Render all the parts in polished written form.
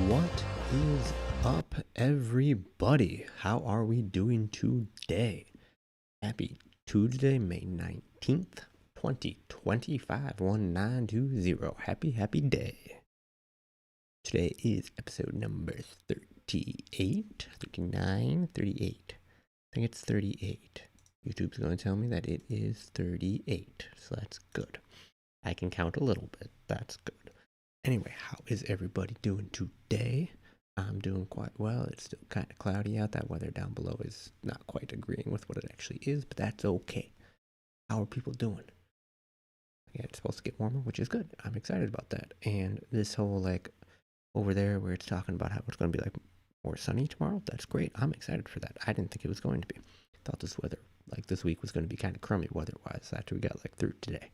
What is up, everybody? How are we doing today? Happy Tuesday, May 19th, 2025, 1920. Happy day. Today is episode number 38, 39, 38. I think it's 38. YouTube's going to tell me that it is 38, so that's good. I can count a little bit. That's good. Anyway, how is everybody doing today? I'm doing quite well. It's still kind of cloudy out. That weather down below is not quite agreeing with what it actually is, but that's okay. How are people doing? Yeah, it's supposed to get warmer, which is good. I'm excited about that. And this whole, like, over there where it's talking about how it's going to be, like, more sunny tomorrow, that's great. I'm excited for that. I didn't think it was going to be. I thought this weather, like, this week was going to be kind of crummy weather-wise after we got, like, through today.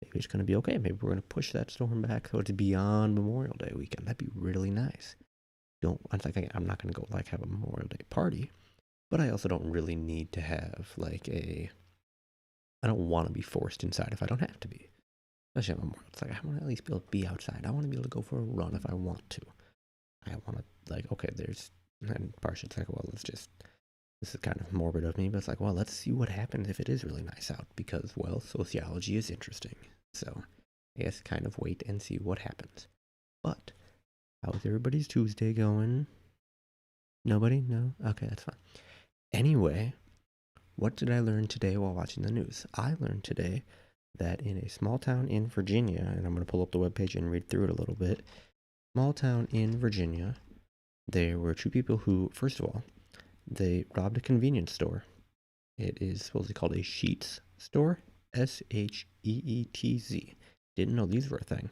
Maybe it's going to be okay. Maybe we're going to push that storm back so it's beyond Memorial Day weekend. That'd be really nice. I'm not going to go like have a Memorial Day party, but I also don't really need to have like I don't want to be forced inside if I don't have to be. Especially on Memorial. It's like I want to at least be able to be outside. I want to be able to go for a run if I want to. I want to and partially it's like, well, this is kind of morbid of me, but it's like, well, let's see what happens if it is really nice out because, well, sociology is interesting. So I guess kind of wait and see what happens. But how's everybody's Tuesday going? Nobody? No? Okay, that's fine. Anyway, what did I learn today while watching the news? I learned today that in a small town in Virginia, and I'm going to pull up the webpage and read through it a little bit. Small town in Virginia, there were two people who, first of all, they robbed a convenience store. It is supposedly called a Sheetz store. Sheetz. Didn't know these were a thing.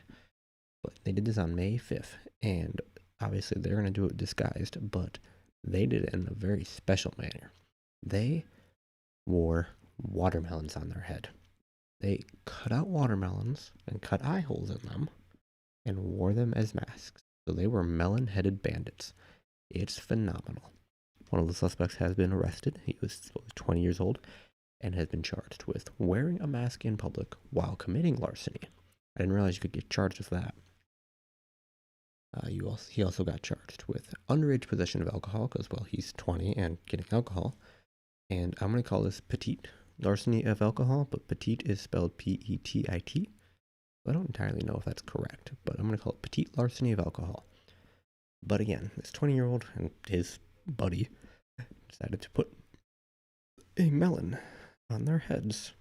But they did this on May 5th. And obviously they're going to do it disguised. But they did it in a very special manner. They wore watermelons on their head. They cut out watermelons and cut eye holes in them and wore them as masks. So they were melon-headed bandits. It's phenomenal. One of the suspects has been arrested. He was 20 years old and has been charged with wearing a mask in public while committing larceny. I didn't realize you could get charged with that. He also got charged with underage possession of alcohol because, well, he's 20 and getting alcohol. And I'm going to call this petite larceny of alcohol, but petite is spelled P-E-T-I-T. I don't entirely know if that's correct, but I'm going to call it petite larceny of alcohol. But again, this 20-year-old and his buddy decided to put a melon on their heads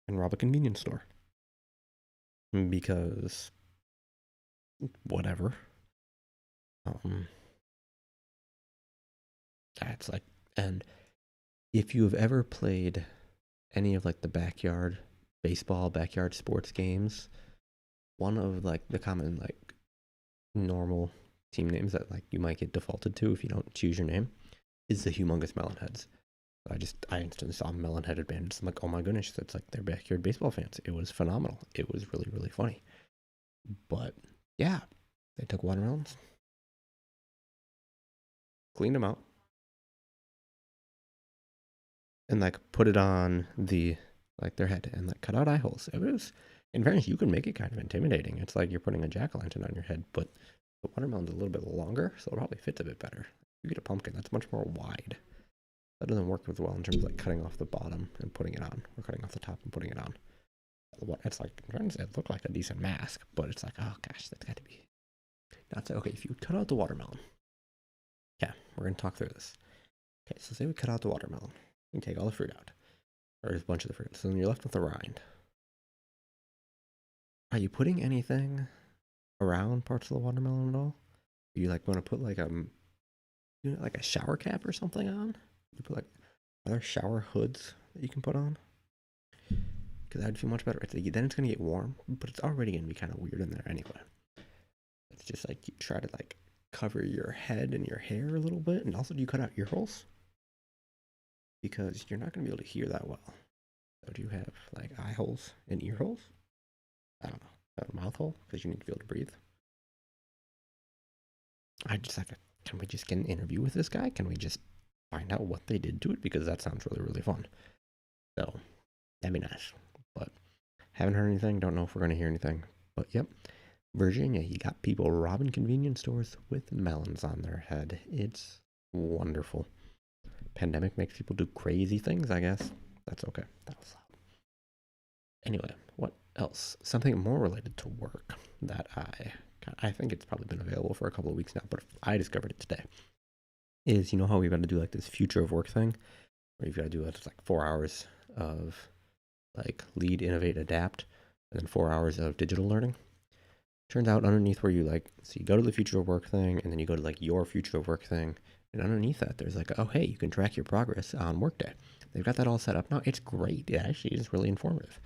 and rob a convenience store. Because whatever. That's like, and if you have ever played any of like the backyard baseball, backyard sports games, one of like the common like normal team names that like you might get defaulted to if you don't choose your name is the humongous melon heads. I instantly saw melon-headed bandits. I'm like, oh my goodness, that's like their backyard baseball fans. It was phenomenal. It was really, really funny. But yeah, they took watermelons, cleaned them out, and like put it on their head and like cut out eye holes. It was, in fairness, you can make it kind of intimidating. It's like you're putting a jack-o'-lantern on your head, but the watermelon's a little bit longer, so it probably fits a bit better. You get a pumpkin that's much more wide. That doesn't work as well in terms of like cutting off the bottom and putting it on, or cutting off the top and putting it on. It's like, it looked like a decent mask, but it's like, oh gosh, that's got to be. Not so, okay, if you cut out the watermelon. Yeah, we're going to talk through this. Okay, so say we cut out the watermelon. You take all the fruit out, or a bunch of the fruit, so then you're left with the rind. Are you putting anything around parts of the watermelon at all? Are you like going to put like like a shower cap or something on? You put like, are there shower hoods that you can put on? Because that'd feel much better. Then it's gonna get warm, but it's already gonna be kind of weird in there anyway. It's just like you try to like cover your head and your hair a little bit, and also do you cut out ear holes? Because you're not gonna be able to hear that well. So do you have like eye holes and ear holes? I don't know. A mouth hole because you need to be able to breathe. Can we just get an interview with this guy? Can we just find out what they did to it? Because that sounds really, really fun. So that'd be nice. But haven't heard anything. Don't know if we're going to hear anything. But yep, Virginia, you got people robbing convenience stores with melons on their head. It's wonderful. Pandemic makes people do crazy things, I guess. That's okay. That was loud. Anyway, what else? Something more related to work that I think it's probably been available for a couple of weeks now, but I discovered it today. Is you know how we've got to do like this future of work thing, where you've got to do it's like 4 hours of like lead, innovate, adapt, and then 4 hours of digital learning. Turns out underneath where you so you go to the future of work thing, and then you go to like your future of work thing, and underneath that there's like, oh hey, you can track your progress on Workday. They've got that all set up now. It's great. It actually is really informative.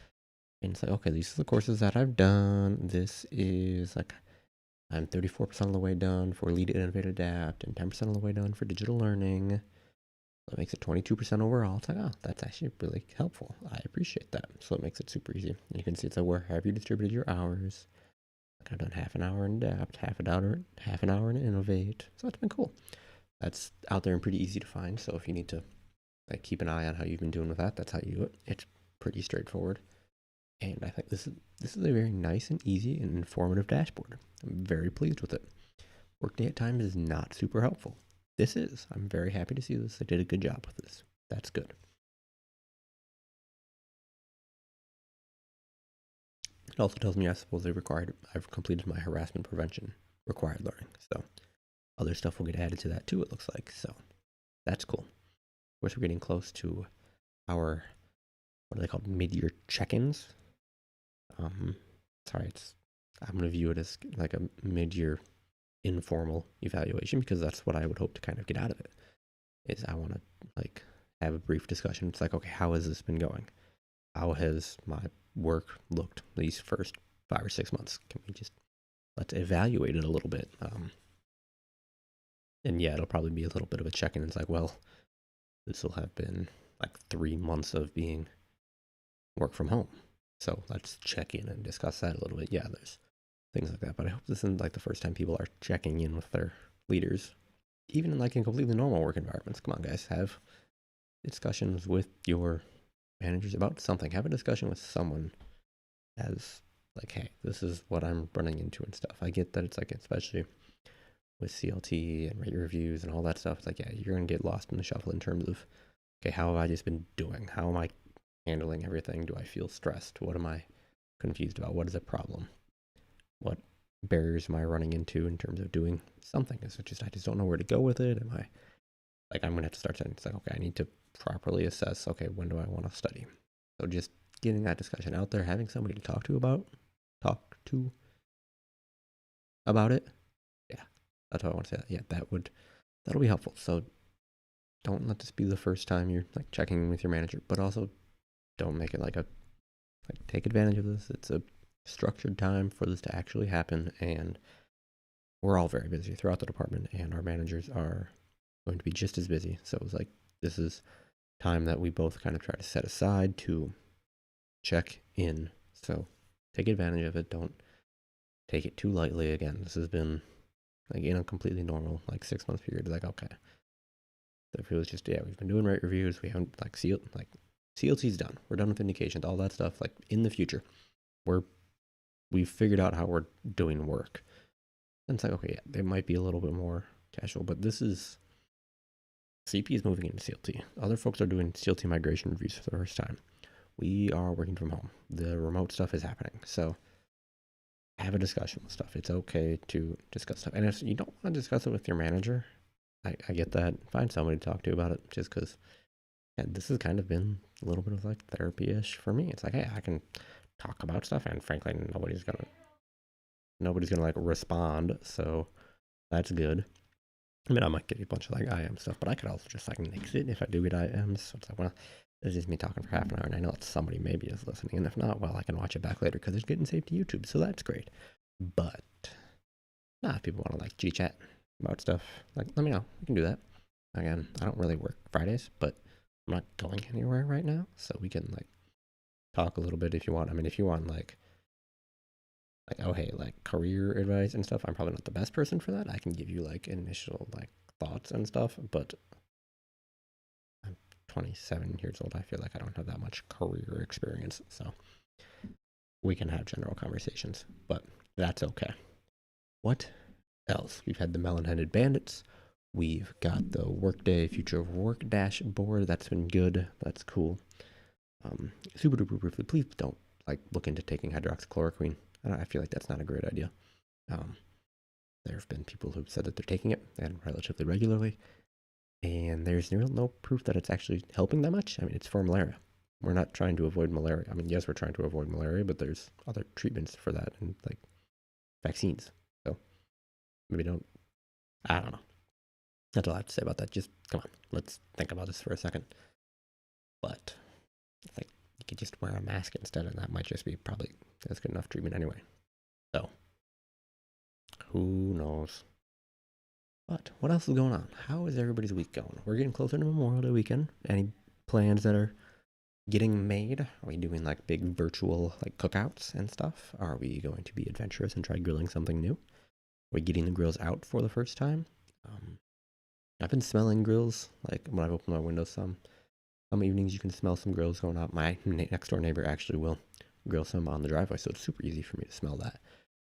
And it's like, okay, these are the courses that I've done. This is like I'm 34% of the way done for lead, innovate, adapt, and 10% of the way done for digital learning. That makes it 22% overall. It's like, oh, that's actually really helpful. I appreciate that. So it makes it super easy. You can see it's like, where have you distributed your hours? Like I've done half an hour in adapt, half an hour in innovate. So that's been cool. That's out there and pretty easy to find. So if you need to like keep an eye on how you've been doing with that, that's how you do it. It's pretty straightforward. And I think this is a very nice and easy and informative dashboard. I'm very pleased with it. Workday at times is not super helpful. This is. I'm very happy to see this. They did a good job with this. That's good. It also tells me I suppose I've completed my harassment prevention required learning. So other stuff will get added to that too, it looks like. So that's cool. Of course, we're getting close to our, what are they called, mid-year check-ins. Sorry, I'm going to view it as like a mid-year informal evaluation because that's what I would hope to kind of get out of it. Is I want to like have a brief discussion. It's like, okay, how has this been going? How has my work looked these first 5 or 6 months? Can we just let's evaluate it a little bit? And yeah, it'll probably be a little bit of a check-in. It's like, well, this will have been like 3 months of being work from home. So let's check in and discuss that a little bit. Yeah, there's things like that. But I hope this isn't like the first time people are checking in with their leaders, even in like in completely normal work environments. Come on, guys, have discussions with your managers about something. Have a discussion with someone as like, hey, this is what I'm running into and stuff. I get that it's like, especially with CLT and rate reviews and all that stuff, it's like, yeah, you're going to get lost in the shuffle in terms of, okay, how have I just been doing? How am I handling everything? Do I feel stressed? What am I confused about? What is a problem? What barriers am I running into in terms of doing something? Is it just, I just don't know where to go with it? Am I, like, I'm going to have to start saying, it's like, okay, I need to properly assess, okay, when do I want to study? So just getting that discussion out there, having somebody to talk to about it. Yeah, that's what I want to say. Yeah, that'll be helpful. So don't let this be the first time you're like checking in with your manager, but also don't make it like take advantage of this. It's a structured time for this to actually happen, and we're all very busy throughout the department, and our managers are going to be just as busy. So it's like, this is time that we both kind of try to set aside to check in. So take advantage of it. Don't take it too lightly. Again, this has been like in a completely normal like 6 month period. Like, okay, if it was just, yeah, we've been doing rate reviews, we haven't like CLT's done, we're done with indications, all that stuff. Like in the future, we've figured out how we're doing work. And it's like, okay, yeah, it might be a little bit more casual, but this is, CP is moving into CLT. Other folks are doing CLT migration reviews for the first time. We are working from home. The remote stuff is happening. So have a discussion with stuff. It's okay to discuss stuff. And if you don't want to discuss it with your manager, I get that. Find somebody to talk to about it, just because this has kind of been a little bit of like therapy-ish for me. It's like, hey, I can talk about stuff, and frankly, nobody's gonna like respond, so that's good. I mean, I might get a bunch of like IM stuff, but I could also just like nix it if I do get IMs. So it's like, well, this is me talking for half an hour, and I know that somebody maybe is listening, and if not, well, I can watch it back later because it's getting saved to YouTube, so that's great. But if people want to like G-chat about stuff, like, let me know. We can do that. Again, I don't really work Fridays, but I'm not going anywhere right now, so we can like talk a little bit if you want. I mean, if you want like oh hey, like career advice and stuff, I'm probably not the best person for that. I can give you like initial like thoughts and stuff, but I'm 27 years old. I feel like I don't have that much career experience, so we can have general conversations. But That's okay. What else? We've had the melon-headed bandits. We've got the Workday Future of Work dashboard. That's been good. That's cool. Super duper briefly, please don't look into taking hydroxychloroquine. I feel like that's not a great idea. There have been people who've said that they're taking it and relatively regularly, and there's no proof that it's actually helping that much. I mean, it's for malaria. We're not trying to avoid malaria. I mean, yes, we're trying to avoid malaria, but there's other treatments for that and vaccines. So maybe don't. I don't know. That's all I have to say about that. Just come on, let's think about this for a second. But you could just wear a mask instead, and that might just be probably that's good enough treatment anyway. So who knows? But what else is going on? How is everybody's week going? We're getting closer to Memorial Day weekend. Any plans that are getting made? Are we doing big virtual cookouts and stuff? Are we going to be adventurous and try grilling something new? Are we getting the grills out for the first time? I've been smelling grills when I've opened my windows some evenings. You can smell some grills going out. My next door neighbor actually will grill some on the driveway, so it's super easy for me to smell that.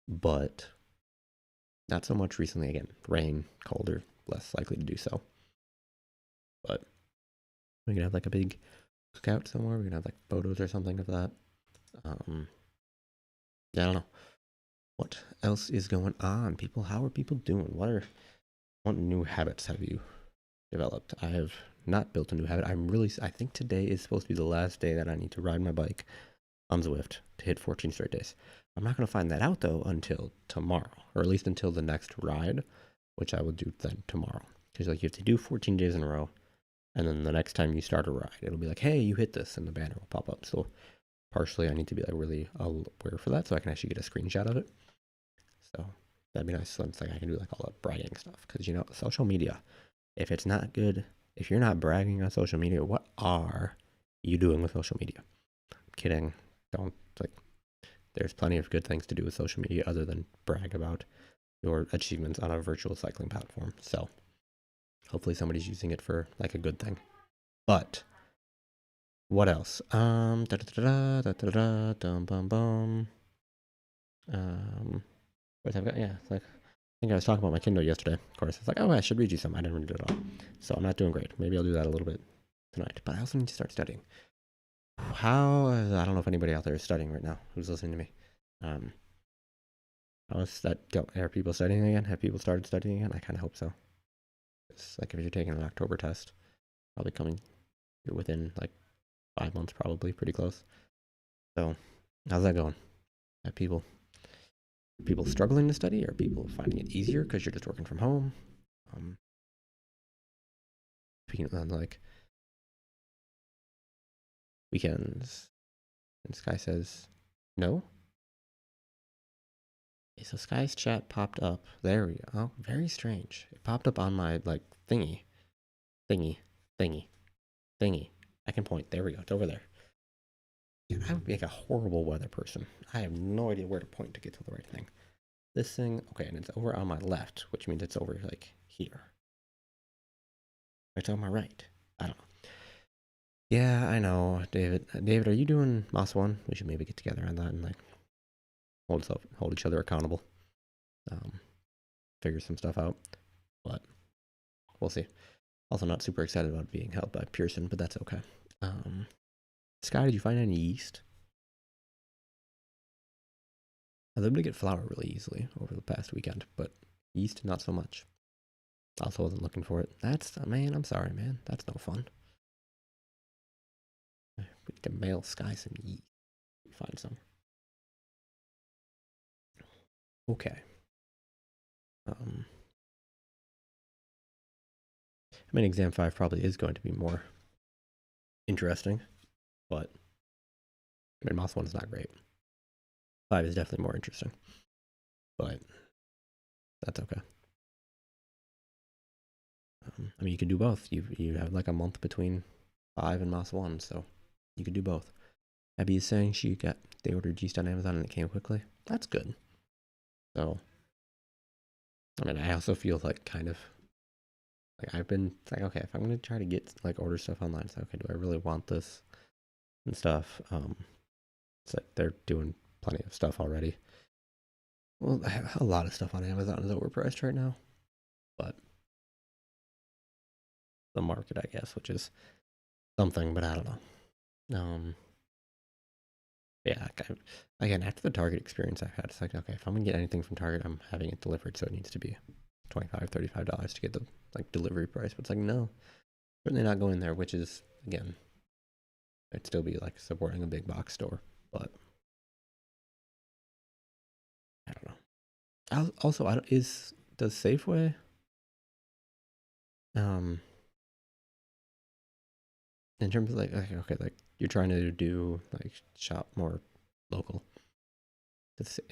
But not so much recently. Again, rain, colder, less likely to do so. But we can have a big cookout somewhere. We can have photos or something of that. Yeah, I don't know. What else is going on, people? How are people doing? What new habits have you developed? I have not built a new habit. I think today is supposed to be the last day that I need to ride my bike on Zwift to hit 14 straight days. I'm not going to find that out though until tomorrow, or at least until the next ride, which I will do then tomorrow. Because you have to do 14 days in a row, and then the next time you start a ride, it'll be hey, you hit this, and the banner will pop up. So partially, I need to be really aware for that, so I can actually get a screenshot of it. So that'd be nice. So it's I can do all the bragging stuff, because social media, if it's not good, if you're not bragging on social media, what are you doing with social media? I'm kidding. Don't there's plenty of good things to do with social media other than brag about your achievements on a virtual cycling platform. So hopefully somebody's using it for a good thing. But what else? What have I got? Yeah, I think I was talking about my Kindle yesterday. Of course, it's oh, I should read you some. I didn't read it at all, so I'm not doing great. Maybe I'll do that a little bit tonight. But I also need to start studying. I don't know if anybody out there is studying right now who's listening to me. How is that go? Are people studying again? Have people started studying again? I kind of hope so. It's if you're taking an October test, probably coming, you're within 5 months, probably pretty close. So, how's that going? Are people struggling to study? Are people finding it easier because you're just working from home? Speaking of weekends, and Sky says no. Okay, so Sky's chat popped up. There we go. Oh, very strange. It popped up on my thingy. I can point. There we go. It's over there. Yeah, I would be a horrible weather person. I have no idea where to point to get to the right thing. This thing, okay, and it's over on my left, which means it's over here. It's on my right. I don't know. Yeah, I know, David. David, are you doing Moss 1? We should maybe get together on that and hold each other accountable. Figure some stuff out. But we'll see. Also not super excited about being helped by Pearson, but that's okay. Sky, did you find any yeast? I was able to get flour really easily over the past weekend, but yeast not so much. Also wasn't looking for it. Man, I'm sorry, man. That's no fun. We need to mail Sky some yeast. Find some. Okay. I mean, exam 5 probably is going to be more interesting, but I mean, Moss 1 is not great. 5 is definitely more interesting, but that's okay. I mean, you can do both. You have a month between 5 and Moss 1, so you could do both. Abby is saying they ordered yeast on Amazon and it came quickly. That's good. So, I mean, I also feel kind of I've been okay, if I'm gonna try to get order stuff online, it's okay, do I really want this and stuff? It's they're doing plenty of stuff already. Well, a lot of stuff on Amazon is overpriced right now, but the market, I guess, which is something, but I don't know. Yeah, again, after the Target experience I've had, it's like, okay, if I'm gonna get anything from Target, I'm having it delivered, so it needs to be $25, $35 to get the like delivery price. But it's like, no, certainly not going there, which is again, it'd still be like supporting a big box store, but I don't know. Also, I don't, does Safeway um in terms of like okay, like you're trying to do like shop more local.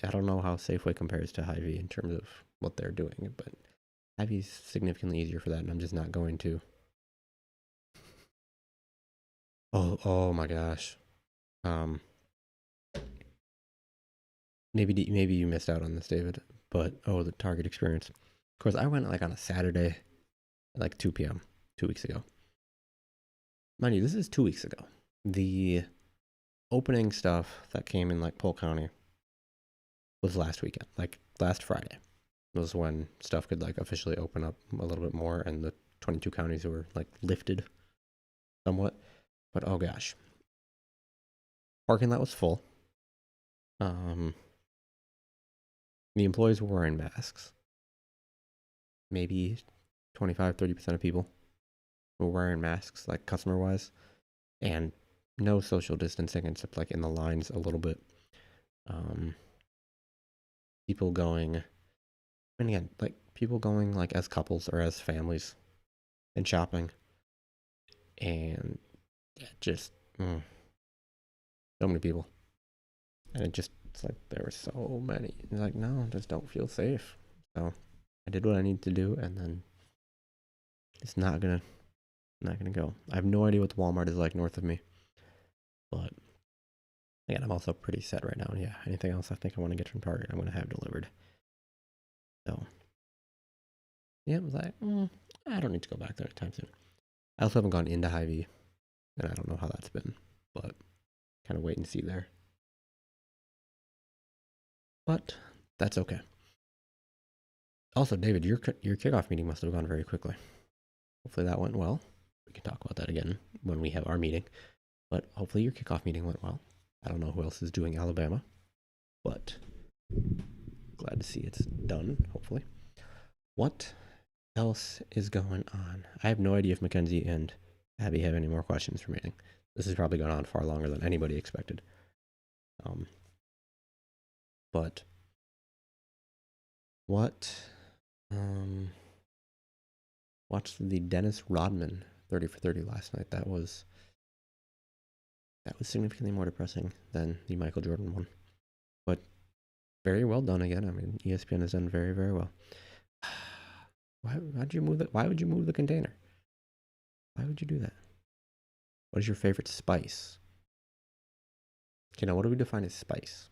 I don't know how Safeway compares to Hy-Vee in terms of what they're doing, but Hy-Vee's significantly easier for that, and I'm just not going to. Oh my gosh. Um, maybe you missed out on this, David, but the Target experience. Of course, I went like on a Saturday at like 2 p.m. 2 weeks ago. Mind you, this is 2 weeks ago. The opening stuff that came in like Polk County was last weekend, like last Friday was when stuff could like officially open up a little bit more, and the 22 counties were like lifted somewhat. But oh gosh, parking lot was full. Um, the employees were wearing masks. Maybe 25-30% of people were wearing masks, like customer wise, and no social distancing except like in the lines a little bit. Um, people going, and again, like people going like as couples or as families and shopping, and yeah, just so many people, and it's like there were so many. It's like no, just don't feel safe. So I did what I needed to do, and then it's not gonna go. I have no idea what the Walmart is like north of me, but again, I'm also pretty set right now. And yeah, anything else I think I want to get from Target, I'm gonna have delivered. So yeah, it was like I don't need to go back there anytime soon. I also haven't gone into Hy-Vee, and I don't know how that's been, but kind of wait and see there. But that's okay. Also, David, your kickoff meeting must have gone very quickly. Hopefully that went well. We can talk about that again when we have our meeting. But hopefully your kickoff meeting went well. I don't know who else is doing Alabama, but glad to see it's done, hopefully. What else is going on? I have no idea if Mackenzie and Abby have any more questions for meeting. This has probably gone on far longer than anybody expected. But what watched the Dennis Rodman 30 for 30 last night. That was significantly more depressing than the Michael Jordan one. But very well done again. I mean, ESPN has done very, very well. Why'd you move it? Why would you move the container? Why would you do that? What is your favorite spice? Okay, now what do we define as spice?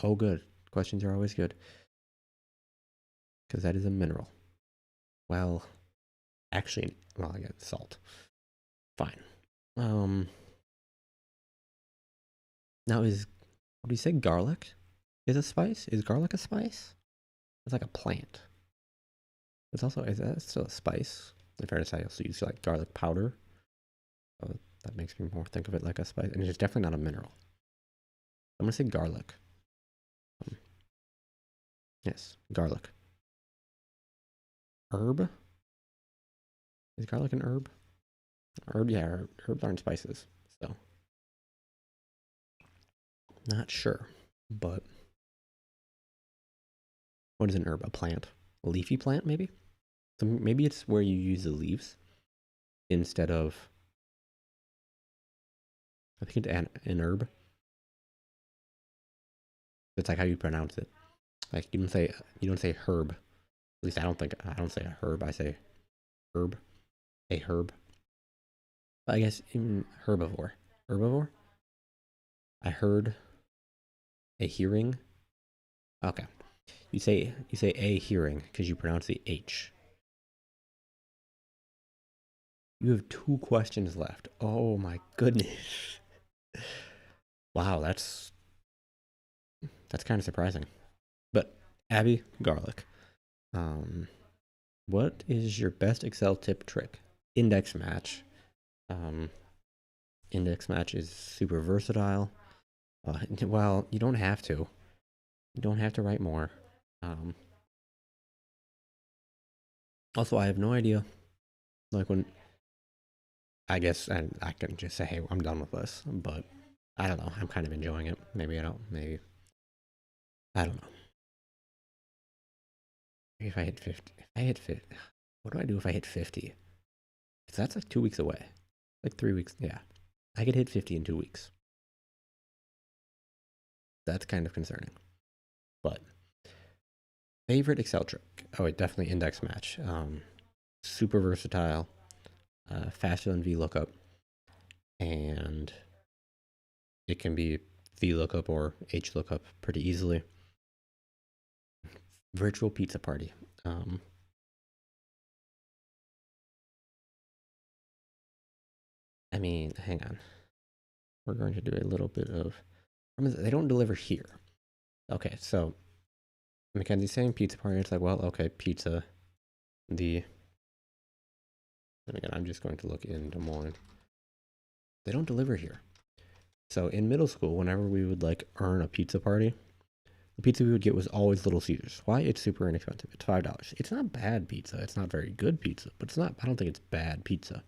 Oh, good. Questions are always good. Because that is a mineral. Well, actually, I got salt. Fine. Now what do you say garlic is a spice? Is garlic a spice? It's like a plant. Is that still a spice? In fairness, I also use like garlic powder. So that makes me more think of it like a spice. And it's definitely not a mineral. I'm gonna say garlic. Yes, garlic. Herb? Is garlic an herb? Yeah, herbs aren't spices. So, not sure. But what is an herb? A plant? A leafy plant, maybe? So maybe it's where you use the leaves instead of. I think it's an herb. It's like how you pronounce it. Like you don't say herb. At least I don't say a herb. I say herb. A herb. I guess even herbivore. Herbivore? I heard a hearing. Okay. You say a hearing because you pronounce the H. You have 2 questions left. Oh my goodness. Wow, that's kind of surprising. But Abby, garlic. Um, what is your best Excel tip trick? Index match. Um, index match is super versatile. Well, you don't have to. You don't have to write more. Um, Also, I have no idea. Like when I guess I can just say, hey, I'm done with this. But I don't know. I'm kind of enjoying it. Maybe I don't. Maybe I don't know. Maybe if I hit 50, if I hit 50, what do I do if I hit 50? Because that's like 2 weeks away. Like 3 weeks. Yeah, I could hit 50 in 2 weeks. That's kind of concerning. But favorite Excel trick? Oh, wait, definitely index match. Super versatile, faster than VLOOKUP, and it can be VLOOKUP or HLOOKUP pretty easily. Virtual pizza party. Um, I mean, hang on. We're going to do a little bit of. They don't deliver here. Okay, so Mackenzie's saying pizza party. It's like, well, okay, pizza. The. And again, I'm just going to look in Des Moines. They don't deliver here. So in middle school, whenever we would like earn a pizza party, the pizza we would get was always Little Caesars. Why? It's super inexpensive. It's $5. It's not bad pizza. It's not very good pizza, but it's not. I don't think it's bad pizza.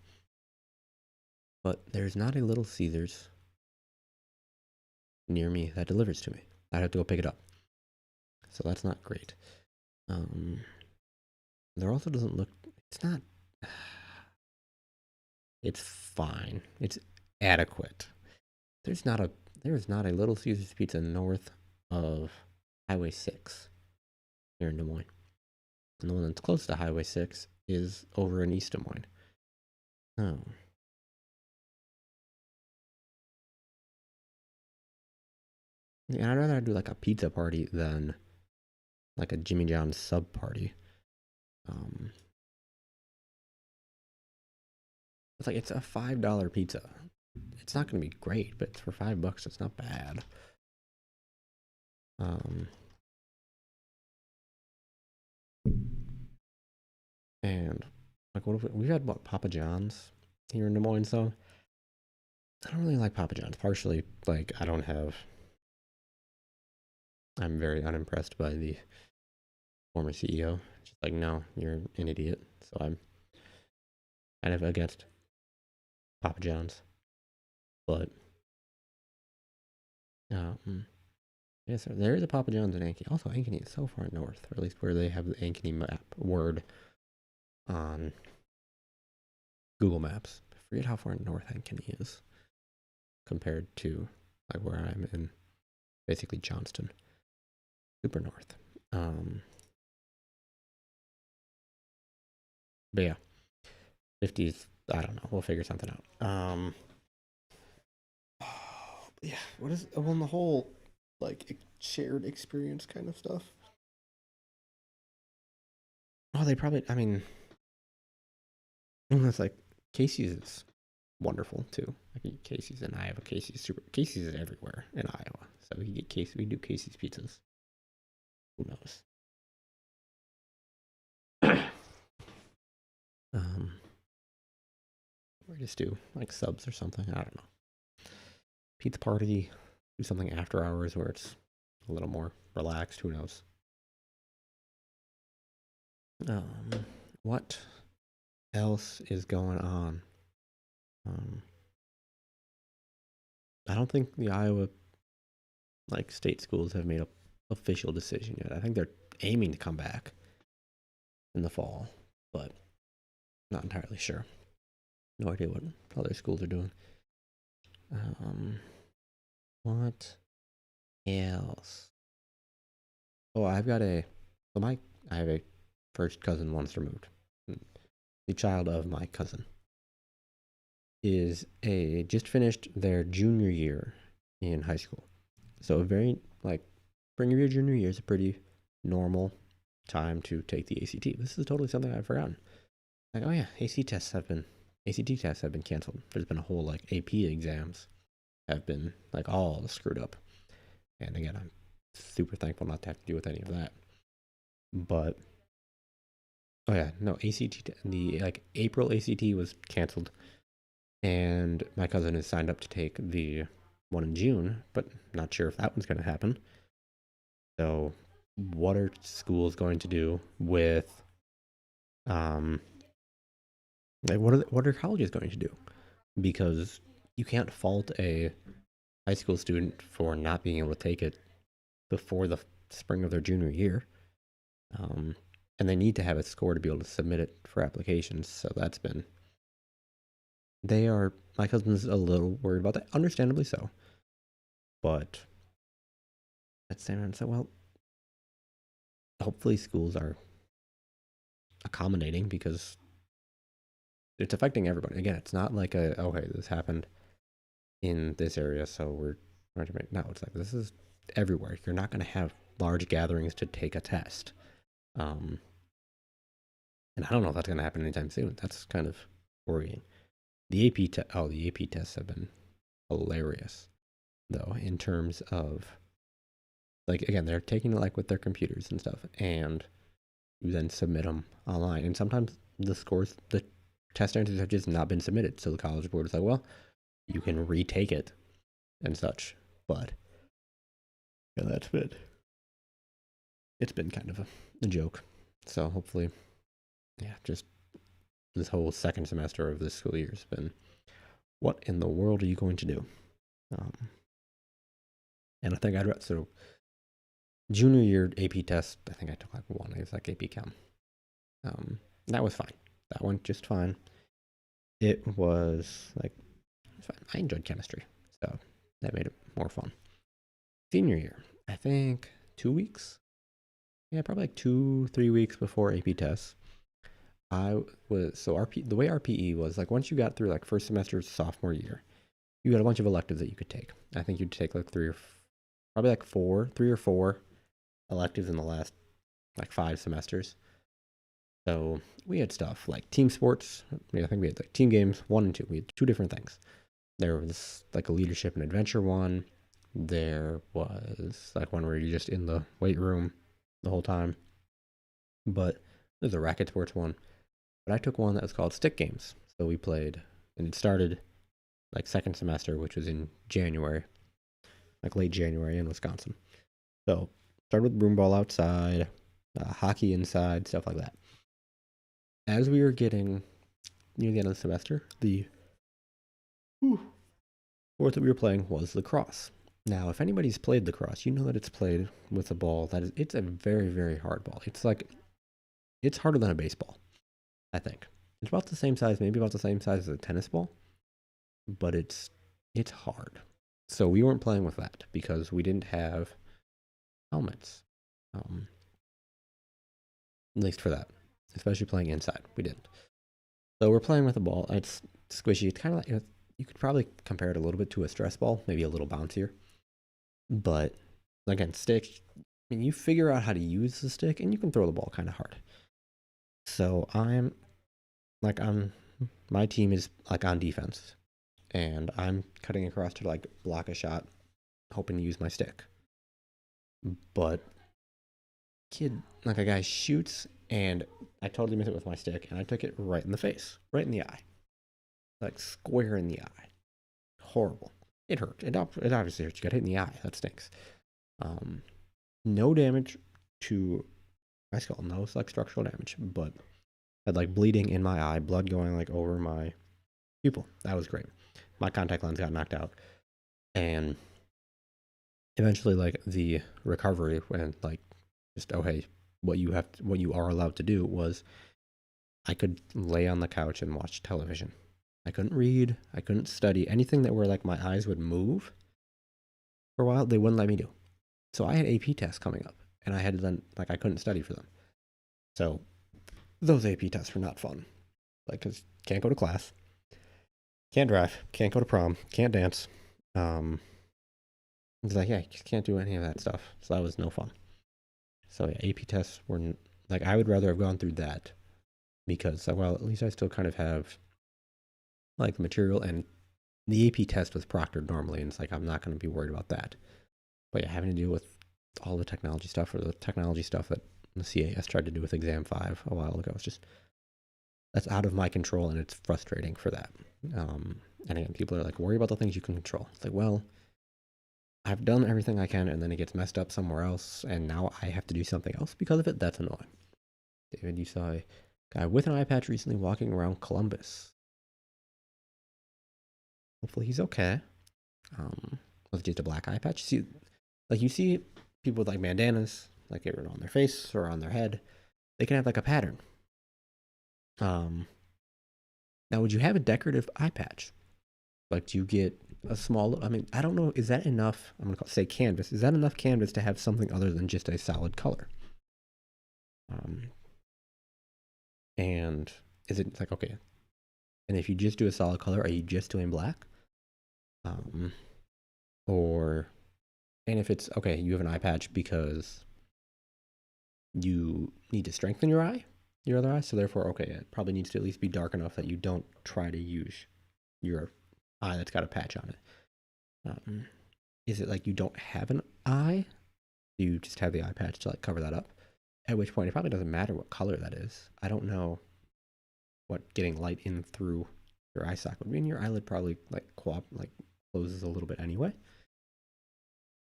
But there's not a Little Caesars near me that delivers to me. I'd have to go pick it up. So that's not great. There also doesn't look. It's not. It's fine. It's adequate. There's not a. There is not a Little Caesars Pizza north of Highway 6 here in Des Moines. And the one that's close to Highway 6 is over in East Des Moines. Oh. Yeah, I'd rather do like a pizza party than like a Jimmy John's sub party. It's like it's a $5 pizza. It's not gonna be great, but for $5, it's not bad. And like, what if we've had what Papa John's here in Des Moines? So I don't really like Papa John's. Partially, like I don't have. I'm very unimpressed by the former CEO. Just like, no, you're an idiot. So I'm kind of against Papa John's. But yes, there is a Papa John's in Ankeny. Also, Ankeny is so far north, or at least where they have the Ankeny map word on Google Maps. I forget how far north Ankeny is compared to like where I'm in, basically Johnston, super north. But yeah, 50s. I don't know. We'll figure something out. Yeah. What is on the whole like shared experience kind of stuff? Oh, they probably. I mean, it's like Casey's is wonderful too. I can get Casey's in Iowa. Casey's is everywhere in Iowa. So we can get Casey. We do Casey's pizzas. Who knows? Or just do like subs or something. I don't know. Pizza party. Do something after hours where it's a little more relaxed. Who knows? What else is going on? I don't think the Iowa like state schools have made a official decision yet. I think they're aiming to come back in the fall, but not entirely sure. No idea what other schools are doing. What else? Oh, I have a first cousin once removed. The child of my cousin is just finished their junior year in high school. So a very like spring of your junior year is a pretty normal time to take the ACT. This is totally something I've forgotten. Like, oh yeah, ACT tests have been canceled. There's been a whole like AP exams have been like all screwed up. And again, I'm super thankful not to have to deal with any of that. But oh yeah, no, ACT, the like April ACT was canceled, and my cousin is signed up to take the one in June, but not sure if that one's going to happen. So, what are schools going to do with um like what are colleges going to do? Because you can't fault a high school student for not being able to take it before the spring of their junior year. Um, and they need to have a score to be able to submit it for applications. So that's been, my cousin's a little worried about that, understandably so. But at the same time, so, well, hopefully schools are accommodating because it's affecting everybody. Again, it's not like okay, this happened in this area, so we're trying to make, no, it's like, this is everywhere. You're not going to have large gatherings to take a test. And I don't know if that's going to happen anytime soon. That's kind of worrying. The AP tests have been hilarious, though, in terms of, like, again, they're taking it like with their computers and stuff, and you then submit them online. And sometimes the test answers have just not been submitted. So the college board is like, well, you can retake it and such. But yeah, it's been kind of a joke. So hopefully, yeah, just this whole second semester of this school year has been, what in the world are you going to do? And I think so junior year AP test, I think I took like one. It was like AP Chem. That was fine. That went just fine. It was like, fine. I enjoyed chemistry, so that made it more fun. Senior year, I think 2 weeks. Yeah, probably like 2-3 weeks before AP tests. The way RPE was, like, once you got through like first semester sophomore year, you got a bunch of electives that you could take. I think you'd take like three or four electives in the last like 5 semesters. So we had stuff like team sports. I think we had like team games 1 and 2. We had 2 different things. There was like a leadership and adventure one. There was like one where you're just in the weight room the whole time. But there's a racket sports one. But I took one that was called stick games. So we played, and it started like second semester, which was in January, like late January in Wisconsin. So started with broom ball outside, hockey inside, stuff like that. As we were getting near the end of the semester, the sport that we were playing was lacrosse. Now, if anybody's played lacrosse, you know that it's played with a ball it's a very, very hard ball. It's harder than a baseball, I think. It's about the same size, maybe about the same size as a tennis ball, but it's hard. So we weren't playing with that because we didn't have helmets. At least for that, especially playing inside, we didn't. So we're playing with a ball. It's squishy. It's kind of like, you could probably compare it a little bit to a stress ball, maybe a little bouncier. But again, stick, I mean, you figure out how to use the stick and you can throw the ball kind of hard. So my team is like on defense, and I'm cutting across to like block a shot, hoping to use my stick. But a guy shoots, and I totally miss it with my stick, and I took it right in the face, right in the eye, like square in the eye. Horrible. It hurt. It obviously hurts. You got hit in the eye. That stinks. No damage to my skull, no like structural damage, but I had like bleeding in my eye, blood going like over my pupil. That was great. My contact lens got knocked out, and eventually, like, the recovery when like just, oh hey, what you are allowed to do was I could lay on the couch and watch television. I couldn't read. I couldn't study anything that where like my eyes would move for a while. They wouldn't let me do. So I had AP tests coming up, and I had to then, like, I couldn't study for them. So those AP tests were not fun. Like, cause can't go to class, can't drive, can't go to prom, can't dance. It's like, yeah, you just can't do any of that stuff. So that was no fun. So yeah, AP tests were like, I would rather have gone through that because, well, at least I still kind of have like the material, and The AP test was proctored normally, and it's like I'm not going to be worried about that. But yeah, having to deal with all the technology stuff, or the technology stuff that the CAS tried to do with Exam 5 a while ago, it's just, that's out of my control, and it's frustrating for that. And again, people are like, worry about the things you can control. It's like, well, I've done everything I can, and then it gets messed up somewhere else, and now I have to do something else because of it. That's annoying. David, you saw a guy with an eye patch recently walking around Columbus. Hopefully he's okay. Was just a black eye patch. See, like you see people with like bandanas, like they're on their face or on their head. They can have like a pattern. Now, would you have a decorative eye patch? Like, do you get a small? I mean, I don't know. Is that enough? I'm gonna say canvas. Is that enough canvas to have something other than just a solid color? And is it like okay? And if you just do a solid color, are you just doing black? Or, and if it's okay, you have an eye patch because you need to strengthen your other eye, so therefore, okay, it probably needs to at least be dark enough that you don't try to use your eye that's got a patch on it. Is it like you don't have an eye? Do you just have the eye patch to like cover that up? At which point, it probably doesn't matter what color that is. I don't know what getting light in through your eye socket would mean. Your eyelid probably like closes a little bit anyway.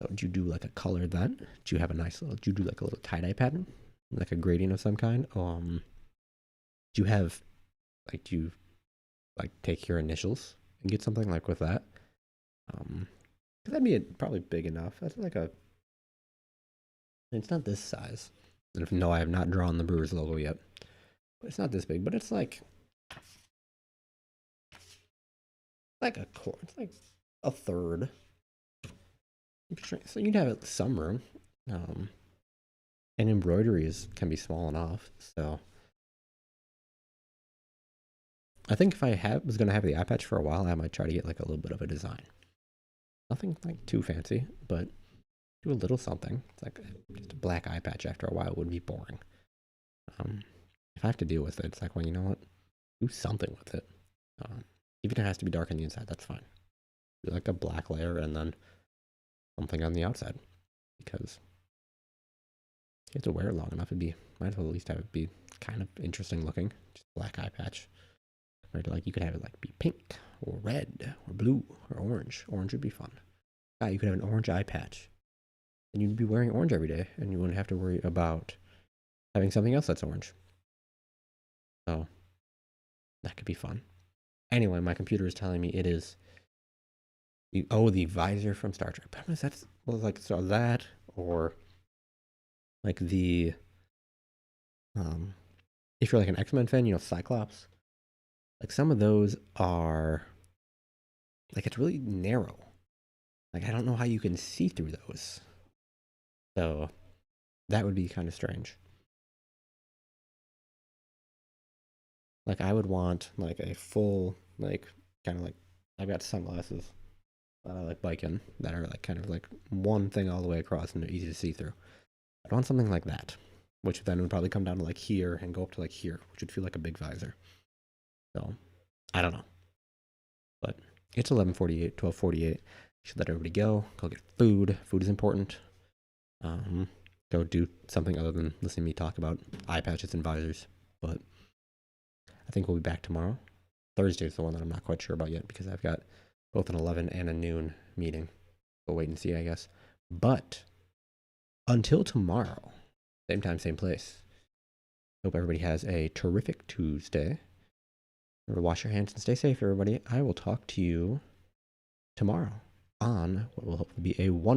So do you do like a color then? Do you have a nice little? Do you do like a little tie-dye pattern, like a gradient of some kind? Do you have like do you like take your initials and get something like with that? That'd be probably big enough. That's like a. It's not this size. And if no, I have not drawn the Brewers logo yet. But it's not this big. But it's like a quarter. It's like a third. So you'd have some room. And embroidery can be small enough. So I think if I was going to have the eye patch for a while, I might try to get like a little bit of a design. Nothing like too fancy, but do a little something. It's like just a black eye patch after a while would be boring. If I have to deal with it, it's like, well, you know what? Do something with it. Even if it has to be dark on the inside, that's fine. Do like a black layer and then something on the outside. Because you have to wear it long enough, might as well at least have it be kind of interesting looking. Just black eye patch. Right, like you could have it like be pink or red or blue or orange. Orange would be fun. You could have an orange eye patch. And you'd be wearing orange every day, and you wouldn't have to worry about having something else that's orange. So that could be fun. Anyway, my computer is telling me it is the visor from Star Trek. But that's like so that or like the if you're like an X-Men fan, Cyclops. Like some of those are like it's really narrow. Like I don't know how you can see through those. So that would be kind of strange. Like I would want like a full like kind of like I've got sunglasses that I like biking that are like kind of like one thing all the way across and they're easy to see through. I'd want something like that, which then would probably come down to like here and go up to like here, which would feel like a big visor. So I don't know, but it's 11:48, 12:48. Should let everybody go get food. Food is important. Go do something other than listening to me talk about eye patches and visors. But I think we'll be back tomorrow. Thursday is the one that I'm not quite sure about yet because I've got both an 11 and a noon meeting. We'll wait and see, I guess. But until tomorrow, same time, same place. Hope everybody has a terrific Tuesday. Remember, wash your hands and stay safe, everybody. I will talk to you tomorrow on what will hopefully be a wonderful